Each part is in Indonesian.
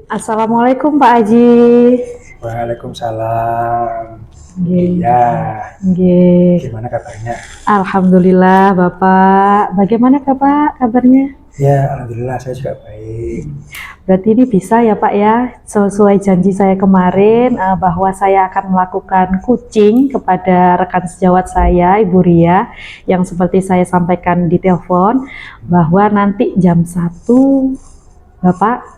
Assalamualaikum Pak Haji. Waalaikumsalam. Nggih. Iya, Nggih. gimana kabarnya? Alhamdulillah Bapak. Bagaimana Bapak kabarnya? Ya, alhamdulillah saya juga baik. Berarti ini bisa ya Pak ya, sesuai janji saya kemarin bahwa saya akan melakukan coaching kepada rekan sejawat saya, Ibu Ria, yang seperti saya sampaikan di telepon, bahwa nanti jam 1, Bapak,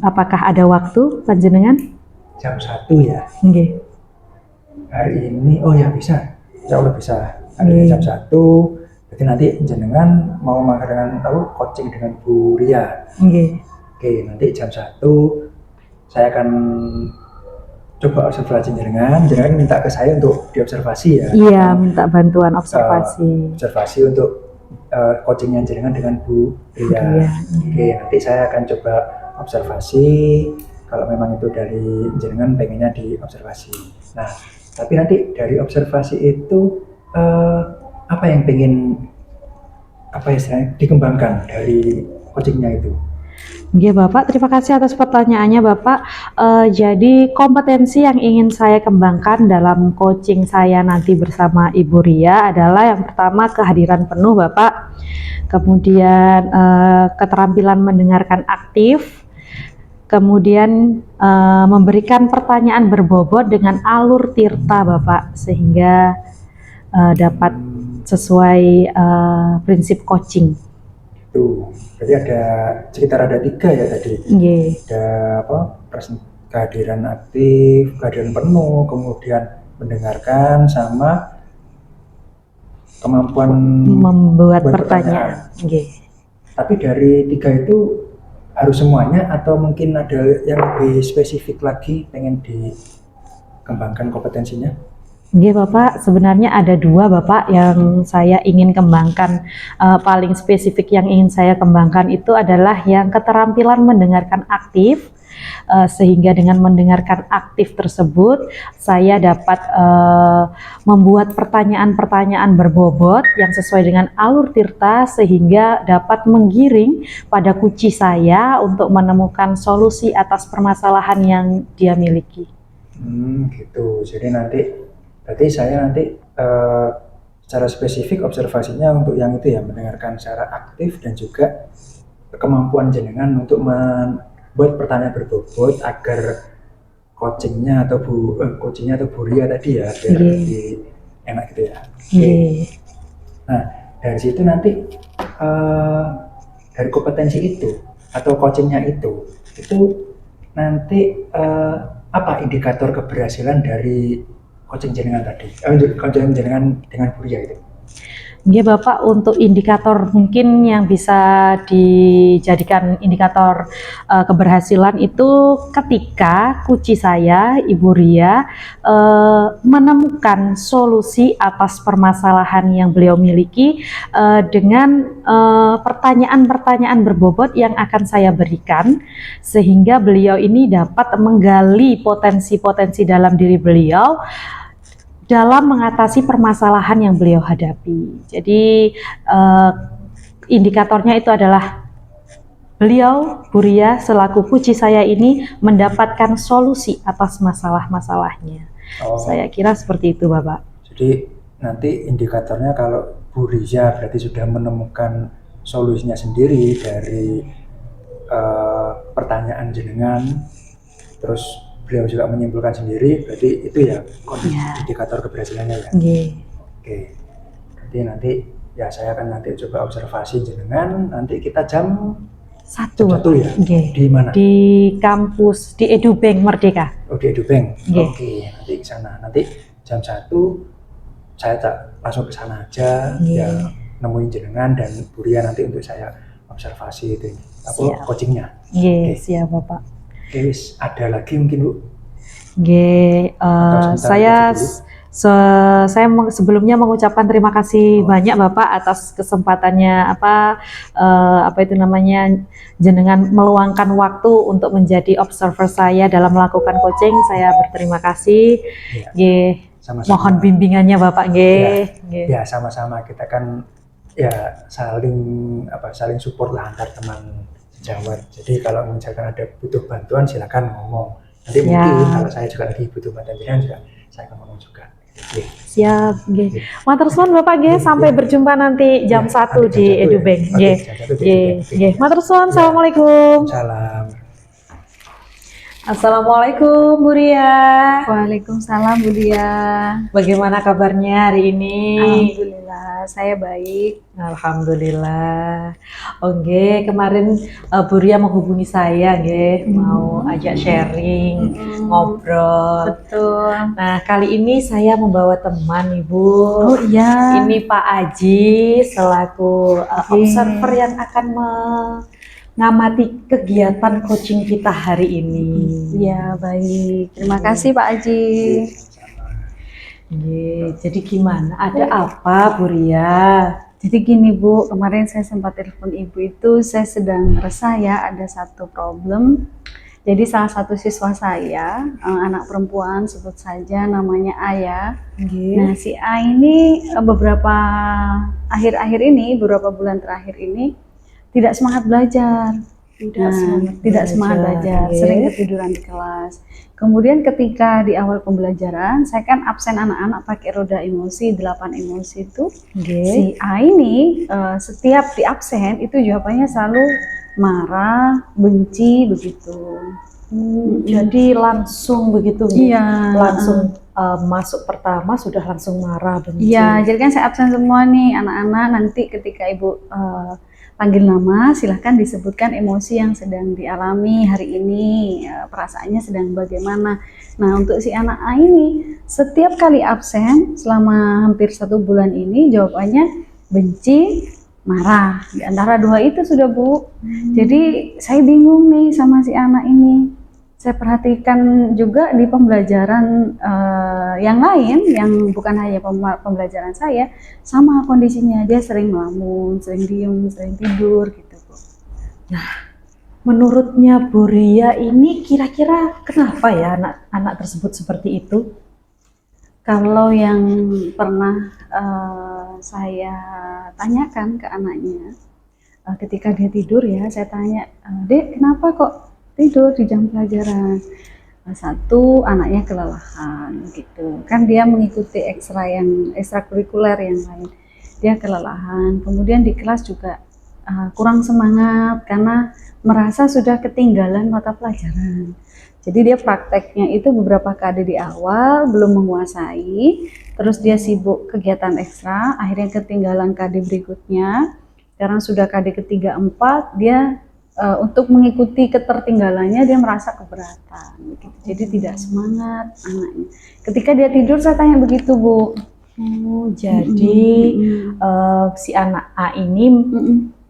apakah ada waktu panjenengan? Jam 1 ya. Nggih. Hari ini, oh ya bisa. Insya Allah bisa. Hari ini jam 1. Jadi nanti jenengan mau mengadakan coaching dengan Bu Ria. Nggih. Oke, nanti jam 1 saya akan coba observasi jenengan minta ke saya untuk diobservasi ya. Iya, minta bantuan observasi. Observasi untuk coachingnya jenengan dengan Bu Ria. Oke, nanti saya akan coba observasi. Kalau memang itu dari jenengan pengennya diobservasi. Nah, tapi nanti dari observasi itu apa yang pengen dikembangkan dari coachingnya itu? Iya Bapak, terima kasih atas pertanyaannya Bapak. Jadi kompetensi yang ingin saya kembangkan dalam coaching saya nanti bersama Ibu Ria adalah yang pertama kehadiran penuh Bapak, kemudian keterampilan mendengarkan aktif, kemudian memberikan pertanyaan berbobot dengan alur tirta Bapak, sehingga dapat sesuai prinsip coaching. Tuh, berarti sekitar ada 3 ya tadi. Ada kehadiran aktif, kehadiran penuh, kemudian mendengarkan, sama kemampuan membuat pertanyaan. Tapi dari 3 itu harus semuanya atau mungkin ada yang lebih spesifik lagi pengen dikembangkan kompetensinya? Iya Bapak, sebenarnya ada 2 Bapak yang saya ingin kembangkan. Paling spesifik yang ingin saya kembangkan itu adalah yang keterampilan mendengarkan aktif, sehingga dengan mendengarkan aktif tersebut saya dapat membuat pertanyaan-pertanyaan berbobot yang sesuai dengan alur tirta, sehingga dapat menggiring pada kunci saya untuk menemukan solusi atas permasalahan yang dia miliki. Gitu. Jadi berarti saya nanti secara spesifik observasinya untuk yang itu ya, mendengarkan secara aktif dan juga kemampuan jenengan untuk membuat pertanyaan berbobot agar coachingnya atau Bu Ria tadi ya, biar lebih enak gitu ya. Nah, dari situ nanti dari kompetensi itu atau coachingnya itu nanti apa indikator keberhasilan dari coaching jenengan tadi, coaching jenengan dengan Bu Ria itu? Iya Bapak, untuk indikator mungkin yang bisa dijadikan indikator keberhasilan itu ketika kunci saya, Ibu Ria, menemukan solusi atas permasalahan yang beliau miliki dengan pertanyaan-pertanyaan berbobot yang akan saya berikan, sehingga beliau ini dapat menggali potensi-potensi dalam diri beliau dalam mengatasi permasalahan yang beliau hadapi. Jadi indikatornya itu adalah beliau, Bu Ria, selaku kunci saya ini mendapatkan solusi atas masalah-masalahnya. Saya kira seperti itu Bapak. Jadi nanti indikatornya kalau Bu Ria berarti sudah menemukan solusinya sendiri dari pertanyaan jenengan, terus beliau juga menyimpulkan sendiri, berarti itu ya indikator keberhasilannya ya. Oke, jadi nanti ya saya akan nanti coba observasi jenengan, nanti kita jam 1 ya. Di mana? Di kampus, di EduBank Merdeka. Oh, di EduBank. Oke, nanti ke sana. Nanti jam 1 saya langsung ke sana aja, ya nemuin jenengan dan Bu Ria nanti untuk saya observasi itu coachingnya. Siap Bapak. Oke, ada lagi mungkin Bu? Saya sebelumnya mengucapkan terima kasih banyak Bapak atas kesempatannya jenengan meluangkan waktu untuk menjadi observer saya dalam melakukan coaching. Saya berterima kasih. Sama-sama. Mohon bimbingannya Bapak. Ya, sama-sama, kita kan ya saling support lah antar teman jawab. Jadi kalau misalkan ada butuh bantuan silakan ngomong. Nanti Ya. mungkin kalau saya juga lagi butuh bantuan jenengan juga saya akan ngomong juga. Oke. Siap, nggih. Matur suwun Bapak nggih, sampai berjumpa nanti jam Ya, 1 nanti di jam 1 ya. EduBank. Oke, Nggih. jam 1 di Nggih, EduBank. Oke. nggih. Matur suwun. Ya. Assalamualaikum. Salam. Assalamualaikum Bu Ria. Waalaikumsalam Bu Dia. Bagaimana kabarnya hari ini? Alhamdulillah, saya baik. Alhamdulillah. Oke, kemarin Bu Ria menghubungi saya, nggih, mau ajak sharing, ngobrol. Betul. Nah, kali ini saya membawa teman, Ibu. Oh iya. Ini Pak Aji selaku observer yang akan mengamati kegiatan coaching kita hari ini. Iya, baik. Terima kasih Pak Aji. Jadi gimana? Ada apa, Bu Ria? Jadi gini Bu, kemarin saya sempat telepon Ibu itu, saya sedang resah ya, ada satu problem. Jadi salah satu siswa saya, anak perempuan sebut saja namanya Aya. Nah si A ini beberapa akhir-akhir ini, beberapa bulan terakhir ini tidak semangat belajar. Tidak semangat belajar, sering ketiduran di kelas. Kemudian ketika di awal pembelajaran, saya kan absen anak-anak pakai roda emosi, 8 emosi itu. Si A ini setiap di absen itu jawabannya selalu marah, benci, begitu. Jadi langsung begitu, Iya. langsung masuk pertama sudah langsung marah, benci. Iya, jadi kan saya absen semua nih anak-anak, nanti ketika Ibu panggil nama, silahkan disebutkan emosi yang sedang dialami hari ini, perasaannya sedang bagaimana. Nah untuk si anak A ini, setiap kali absen selama hampir 1 bulan ini jawabannya benci, marah. Di antara dua itu sudah Bu. Jadi saya bingung nih sama si anak ini. Saya perhatikan juga di pembelajaran yang lain, yang bukan hanya pembelajaran saya, sama kondisinya. Dia sering melamun, sering diem, sering tidur gitu Bu. Nah, menurutnya Bu Ria ini kira-kira kenapa ya anak-anak tersebut seperti itu? Kalau yang pernah saya tanyakan ke anaknya, ketika dia tidur ya, saya tanya, Dek kenapa kok tidur di jam pelajaran? Satu, anaknya kelelahan gitu kan, dia mengikuti ekstrakurikuler yang lain, dia kelelahan. Kemudian di kelas juga kurang semangat karena merasa sudah ketinggalan mata pelajaran. Jadi dia prakteknya itu beberapa KD di awal belum menguasai, terus dia sibuk kegiatan ekstra, akhirnya ketinggalan KD berikutnya. Sekarang sudah KD ketiga 4, dia untuk mengikuti ketertinggalannya dia merasa keberatan gitu. Jadi tidak semangat anaknya. Ketika dia tidur saya tanya begitu Bu. Jadi si anak A ini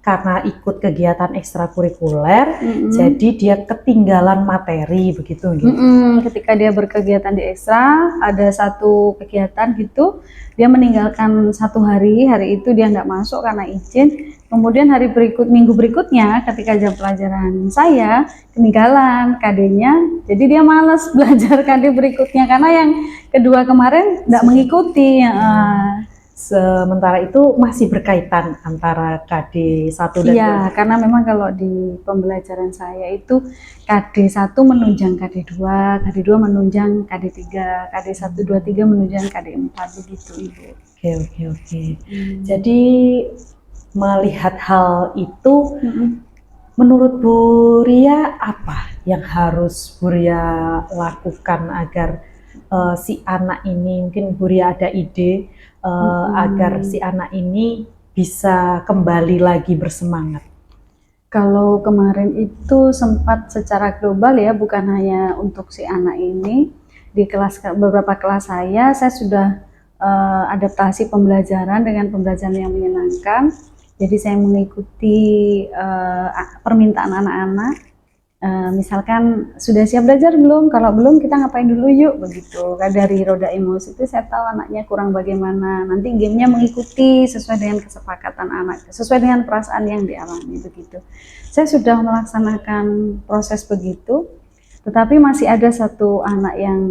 karena ikut kegiatan ekstrakurikuler, jadi dia ketinggalan materi begitu gitu. Ketika dia berkegiatan di ekstra, ada satu kegiatan gitu, dia meninggalkan 1 hari itu dia nggak masuk karena izin. Kemudian minggu berikutnya ketika jam pelajaran saya ketinggalan KD-nya, jadi dia malas belajar KD berikutnya karena yang kedua kemarin nggak mengikuti. Sementara itu masih berkaitan antara KD 1 dan 2. Iya, karena memang kalau di pembelajaran saya itu KD 1 menunjang KD 2, KD 2 menunjang KD 3, KD 1, 2, 3 menunjang KD 4 begitu Ibu. Oke. Jadi melihat hal itu, menurut Bu Ria apa yang harus Bu Ria lakukan agar si anak ini, mungkin Bu Ria ada ide agar si anak ini bisa kembali lagi bersemangat? Kalau kemarin itu sempat secara global ya, bukan hanya untuk si anak ini, di beberapa kelas saya sudah adaptasi pembelajaran dengan pembelajaran yang menyenangkan. Jadi saya mengikuti permintaan anak-anak. Misalkan sudah siap belajar belum? Kalau belum kita ngapain dulu yuk begitu. Dari roda emosi itu saya tahu anaknya kurang bagaimana. Nanti gamenya mengikuti sesuai dengan kesepakatan anak, sesuai dengan perasaan yang dialami begitu. Saya sudah melaksanakan proses begitu. Tetapi masih ada satu anak yang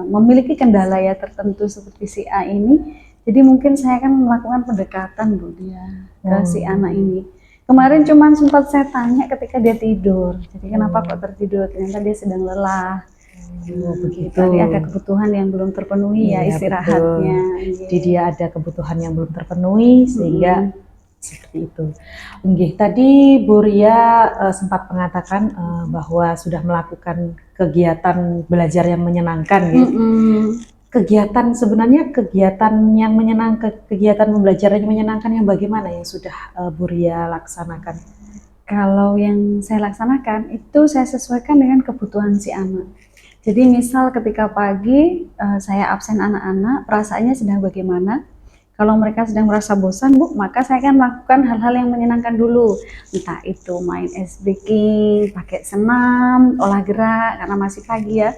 memiliki kendala ya tertentu seperti si A ini. Jadi mungkin saya akan melakukan pendekatan Bu dia ke si anak ini. Kemarin cuman sempat saya tanya ketika dia tidur. Jadi kenapa kok tertidur? Ternyata dia sedang lelah. Oh, begitu. Tadi ada kebutuhan yang belum terpenuhi ya Iya, istirahatnya. Jadi dia ada kebutuhan yang belum terpenuhi sehingga seperti itu. Nggih, tadi Bu Ria sempat mengatakan bahwa sudah melakukan kegiatan belajar yang menyenangkan gitu. Kegiatan yang menyenangkan, kegiatan pembelajaran yang menyenangkan yang bagaimana yang sudah Bu Ria laksanakan? Kalau yang saya laksanakan itu saya sesuaikan dengan kebutuhan si anak. Jadi misal ketika pagi saya absen anak-anak, perasaannya sedang bagaimana? Kalau mereka sedang merasa bosan, Bu, maka saya akan melakukan hal-hal yang menyenangkan dulu. Entah itu main ice breaking, pakai senam, olah gerak karena masih pagi ya.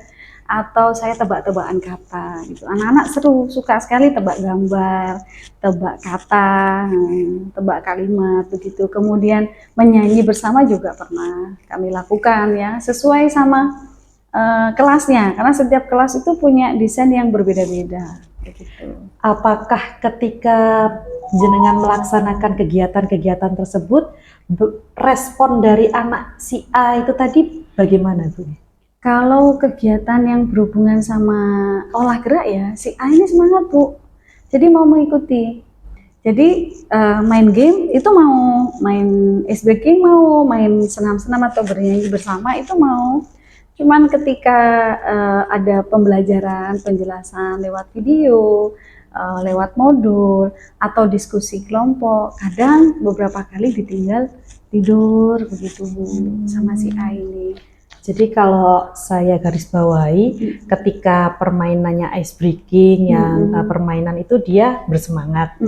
Atau saya tebak-tebakan kata gitu. Anak-anak seru, suka sekali tebak gambar, tebak kata, tebak kalimat begitu. Kemudian menyanyi bersama juga pernah kami lakukan ya, sesuai sama kelasnya, karena setiap kelas itu punya desain yang berbeda-beda begitu. Apakah ketika jenengan melaksanakan kegiatan-kegiatan tersebut respon dari anak si A itu tadi bagaimana Bu? Kalau kegiatan yang berhubungan sama olah gerak ya, si A ini semangat Bu, jadi mau mengikuti. Jadi main game itu mau, main ice breaking mau, main senam-senam atau bernyanyi bersama itu mau. Cuman ketika ada pembelajaran, penjelasan lewat video, lewat modul, atau diskusi kelompok, kadang beberapa kali ditinggal tidur begitu Bu, sama si A ini. Jadi kalau saya garis bawahi, ketika permainannya ice breaking yang permainan itu dia bersemangat.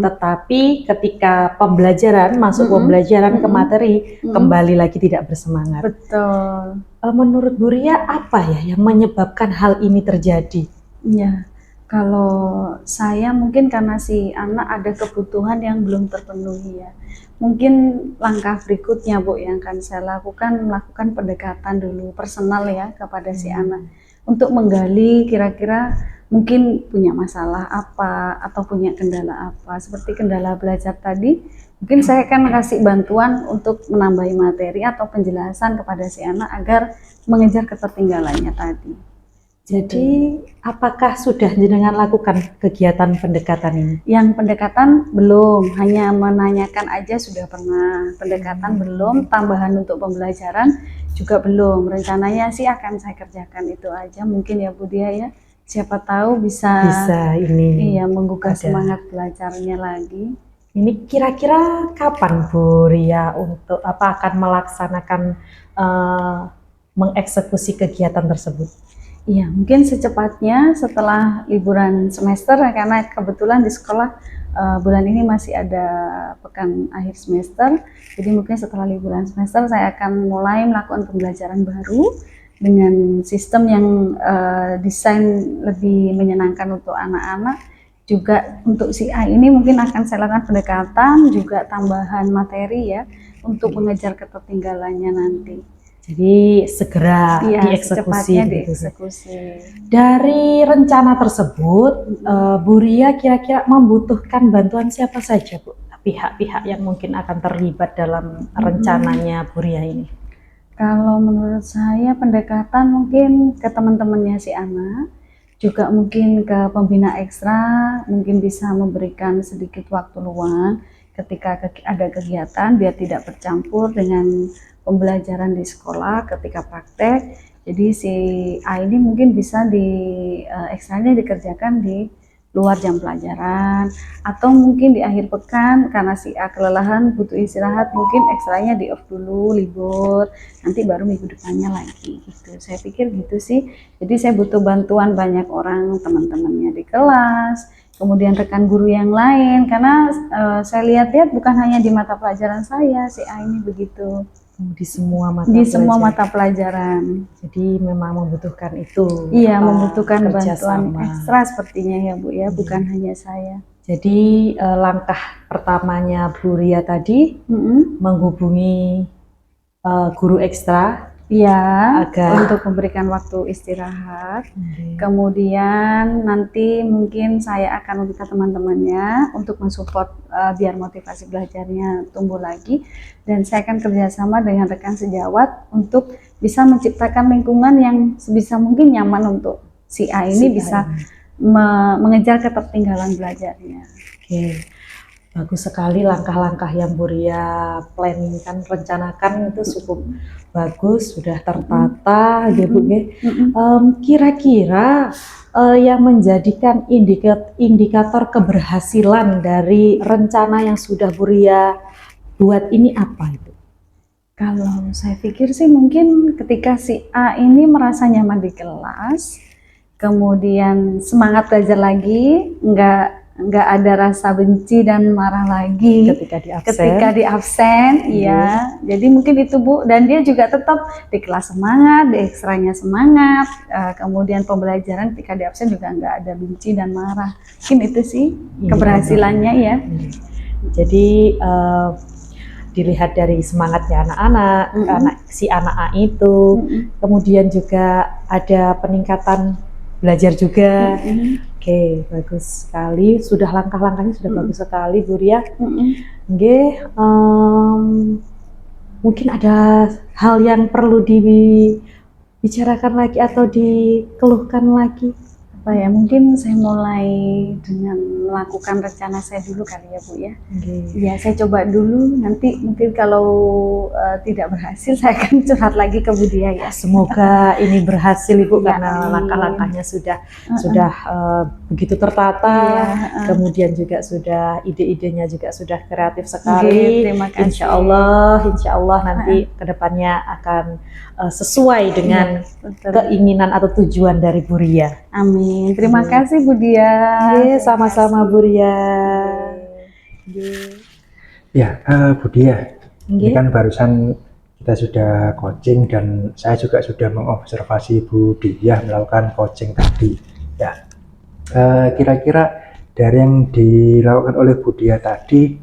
Tetapi ketika pembelajaran masuk pembelajaran ke materi kembali lagi tidak bersemangat. Betul. Menurut Bu Ria apa ya yang menyebabkan hal ini terjadi? Ya, kalau saya mungkin karena si anak ada kebutuhan yang belum terpenuhi ya. Mungkin langkah berikutnya Bu yang akan saya lakukan, melakukan pendekatan dulu personal ya kepada si anak untuk menggali kira-kira mungkin punya masalah apa atau punya kendala apa. Seperti kendala belajar tadi, mungkin saya akan kasih bantuan untuk menambahi materi atau penjelasan kepada si anak agar mengejar ketertinggalannya tadi. Jadi apakah sudah jenengan lakukan kegiatan pendekatan ini? Yang pendekatan belum, hanya menanyakan aja sudah pernah. Pendekatan belum, tambahan untuk pembelajaran juga belum. Rencananya sih akan saya kerjakan itu aja mungkin ya Bu Dia ya. Siapa tahu bisa ini iya menggugah semangat belajarnya lagi. Ini kira-kira kapan Bu Ria untuk akan melaksanakan mengeksekusi kegiatan tersebut? Iya, mungkin secepatnya setelah liburan semester karena kebetulan di sekolah bulan ini masih ada pekan akhir semester. Jadi mungkin setelah liburan semester saya akan mulai melakukan pembelajaran baru dengan sistem yang desain lebih menyenangkan untuk anak-anak. Juga untuk si A ini mungkin akan saya lakukan pendekatan juga tambahan materi ya untuk mengejar ketertinggalannya nanti. Jadi segera dieksekusi. Dari rencana tersebut, Bu Ria kira-kira membutuhkan bantuan siapa saja Bu? Pihak-pihak yang mungkin akan terlibat dalam rencananya Bu Ria ini? Kalau menurut saya pendekatan mungkin ke teman-temannya si anak, juga mungkin ke pembina ekstra, mungkin bisa memberikan sedikit waktu luang ketika ada kegiatan biar tidak bercampur dengan pembelajaran di sekolah ketika praktek. Jadi si A ini mungkin bisa di ekstranya dikerjakan di luar jam pelajaran atau mungkin di akhir pekan karena si A kelelahan butuh istirahat, mungkin ekstranya di off dulu libur, nanti baru minggu depannya lagi gitu. Saya pikir gitu sih. Jadi saya butuh bantuan banyak orang, teman-temannya di kelas, kemudian rekan guru yang lain karena saya lihat-lihat bukan hanya di mata pelajaran saya si A ini begitu. Di semua mata pelajaran. Jadi memang membutuhkan itu. Iya, membutuhkan bantuan ekstra sepertinya ya Bu ya, bukan hanya saya. Jadi langkah pertamanya Bu Ria tadi menghubungi guru ekstra Ya, Agar- untuk memberikan waktu istirahat. Oke. Kemudian nanti mungkin saya akan meminta teman-temannya untuk mensupport biar motivasi belajarnya tumbuh lagi. Dan saya akan kerjasama dengan rekan sejawat untuk bisa menciptakan lingkungan yang sebisa mungkin nyaman untuk si A ini Si A bisa ini. mengejar ketertinggalan belajarnya. Oke, bagus sekali langkah-langkah yang Bu Ria planningkan, rencanakan itu cukup bagus, sudah tertata, ya Bu. Kira-kira yang menjadikan indikator keberhasilan dari rencana yang sudah Bu Ria buat ini apa itu? Kalau saya pikir sih mungkin ketika si A ini merasa nyaman di kelas, kemudian semangat belajar lagi, nggak ada rasa benci dan marah lagi ketika di absen, iya. Jadi mungkin itu Bu, dan dia juga tetap di kelas semangat, di ekstranya semangat, kemudian pembelajaran ketika di absen juga nggak ada benci dan marah. Mungkin itu sih keberhasilannya ya. Jadi dilihat dari semangatnya anak-anak, si anak A itu, kemudian juga ada peningkatan belajar juga. Oke, bagus sekali. Sudah langkah-langkahnya sudah bagus sekali, Bu Ria. Mungkin ada hal yang perlu dibicarakan lagi atau dikeluhkan lagi. Apa ya, mungkin saya mulai dengan melakukan rencana saya dulu kali ya Bu ya. Ya, saya coba dulu, nanti mungkin kalau tidak berhasil saya akan curhat lagi ke Bu Dia ya. Semoga ini berhasil Ibu, Ya, karena amin. langkah-langkahnya sudah begitu tertata, kemudian juga sudah ide-idenya juga sudah kreatif sekali. Terima kasih. Insya Allah nanti kedepannya akan sesuai dengan keinginan atau tujuan dari Bu Ria. Amin. Terima kasih Bu Dia. Sama-sama Bu Ria. Ya, Bu Dia, ini kan barusan kita sudah coaching dan saya juga sudah mengobservasi Bu Dia melakukan coaching tadi. Ya, kira-kira dari yang dilakukan oleh Bu Dia tadi,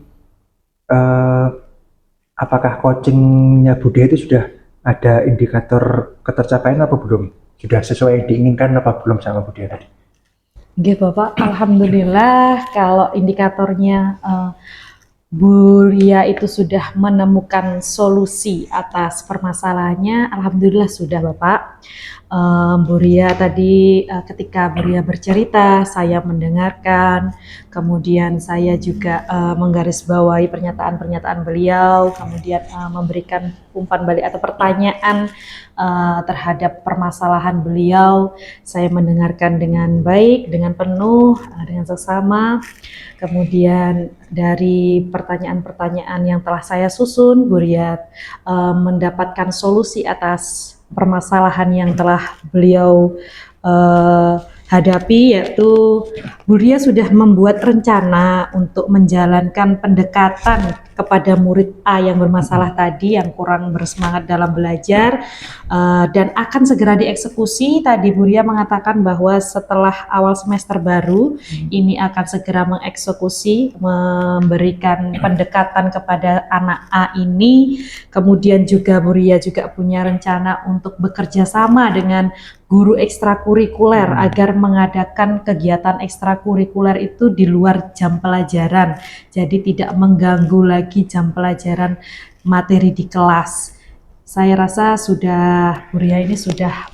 apakah coachingnya Bu Dia itu sudah ada indikator ketercapaian apa belum? Sudah sesuai yang diinginkan apa belum sama Bu Dia tadi? Oke Bapak, alhamdulillah kalau indikatornya Bu Ria itu sudah menemukan solusi atas permasalahannya, alhamdulillah sudah Bapak. Bu Ria tadi ketika Bu Ria bercerita, saya mendengarkan, kemudian saya juga menggarisbawahi pernyataan-pernyataan beliau, kemudian memberikan umpan balik atau pertanyaan terhadap permasalahan beliau. Saya mendengarkan dengan baik, dengan penuh, dengan seksama. Kemudian dari pertanyaan-pertanyaan yang telah saya susun, Bu Ria mendapatkan solusi atas permasalahan yang telah beliau hadapi, yaitu Bu Ria sudah membuat rencana untuk menjalankan pendekatan kepada murid A yang bermasalah tadi, yang kurang bersemangat dalam belajar, dan akan segera dieksekusi. Tadi Bu Ria mengatakan bahwa setelah awal semester baru ini akan segera mengeksekusi, memberikan pendekatan kepada anak A ini. Kemudian juga Bu Ria juga punya rencana untuk bekerja sama dengan guru ekstrakurikuler agar mengadakan kegiatan ekstrakurikuler itu di luar jam pelajaran, jadi tidak mengganggu lagi jam pelajaran materi di kelas. Saya rasa sudah Bu Ria ini sudah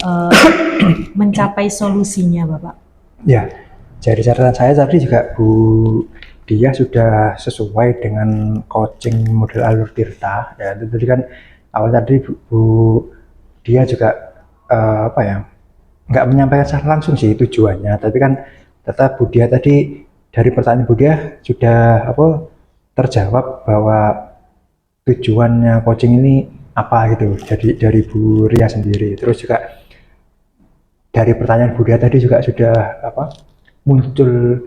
mencapai solusinya Bapak. Ya, dari catatan saya tadi juga Bu Dia sudah sesuai dengan coaching model alur Tirta. Ya, itu tadi kan awal tadi Bu Dia juga nggak menyampaikan secara langsung sih tujuannya, tapi kan tetap Bu Dia tadi dari pertanyaan Bu Dia sudah terjawab bahwa tujuannya coaching ini apa gitu. Jadi dari Bu Ria sendiri, terus juga dari pertanyaan Bu Dia tadi juga sudah muncul,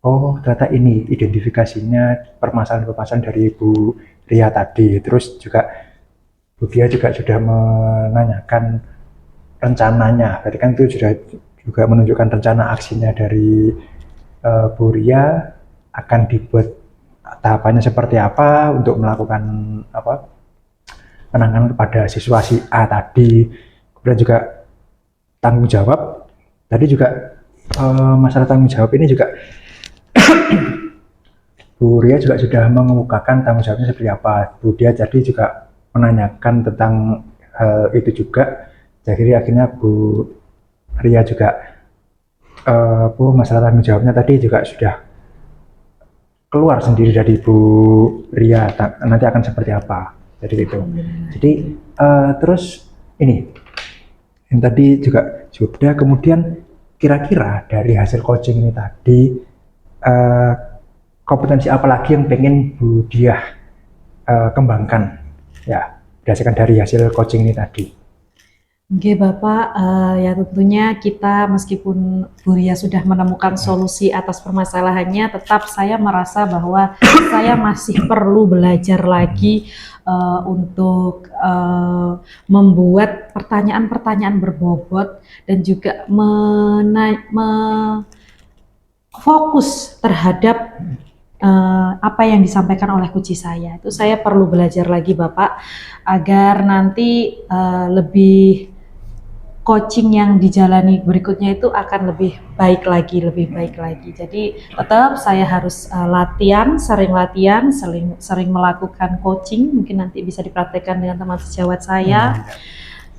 oh ternyata ini identifikasinya permasalahan-permasalahan dari Bu Ria tadi. Terus juga Bu Dia juga sudah menanyakan rencananya, berarti kan itu sudah juga menunjukkan rencana aksinya dari Bu Ria, akan dibuat tahapannya seperti apa untuk melakukan penanganan kepada siswa si A tadi. Kemudian juga tanggung jawab. Tadi juga masalah tanggung jawab ini juga Bu Ria juga sudah mengemukakan tanggung jawabnya seperti apa. Bu Dia jadi juga menanyakan tentang hal itu juga. Jadi akhirnya Bu Ria juga masalah tanggung jawabnya tadi juga sudah keluar sendiri dari Bu Ria. Nanti akan seperti apa. Jadi itu. Jadi terus ini yang tadi juga sudah, kemudian kira-kira dari hasil coaching ini tadi kompetensi apa lagi yang pengen Bu Diah kembangkan ya berdasarkan dari hasil coaching ini tadi? Oke Bapak, ya tentunya kita meskipun Bu Ria sudah menemukan solusi atas permasalahannya, tetap saya merasa bahwa saya masih perlu belajar lagi untuk membuat pertanyaan-pertanyaan berbobot dan juga fokus terhadap apa yang disampaikan oleh coach saya. Itu saya perlu belajar lagi Bapak, agar nanti lebih coaching yang dijalani berikutnya itu akan lebih baik lagi. Jadi tetap saya harus sering latihan, sering melakukan coaching. Mungkin nanti bisa dipraktekkan dengan teman sejawat saya.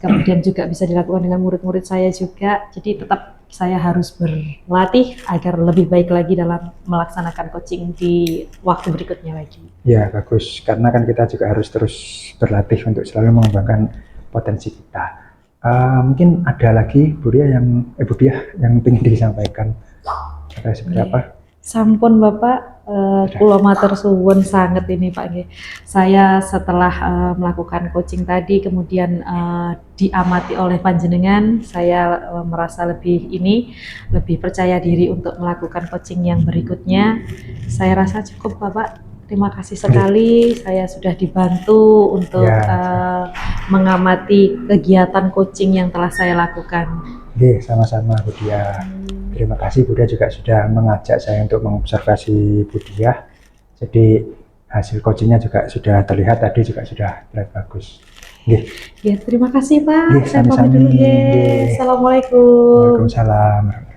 Kemudian juga bisa dilakukan dengan murid-murid saya juga. Jadi tetap saya harus berlatih agar lebih baik lagi dalam melaksanakan coaching di waktu berikutnya lagi. Ya bagus, karena kan kita juga harus terus berlatih untuk selalu mengembangkan potensi kita. Mungkin ada lagi Bu Diah yang ingin disampaikan atau seperti apa? Sampun Bapak, kula matur suwun sanget ini Pak. Saya setelah melakukan coaching tadi, kemudian diamati oleh panjenengan, saya merasa lebih percaya diri untuk melakukan coaching yang berikutnya. Saya rasa cukup Bapak. Terima kasih sekali, saya sudah dibantu untuk mengamati kegiatan coaching yang telah saya lakukan. Oke, sama-sama Bu Diah. Terima kasih Bu Diah juga sudah mengajak saya untuk mengobservasi Bu Diah. Jadi hasil coachingnya juga sudah terlihat tadi, juga sudah terlihat bagus. Oke. Ya, terima kasih Pak. Oke, Saya pamit sami-sami. dulu. Assalamualaikum. Waalaikumsalam.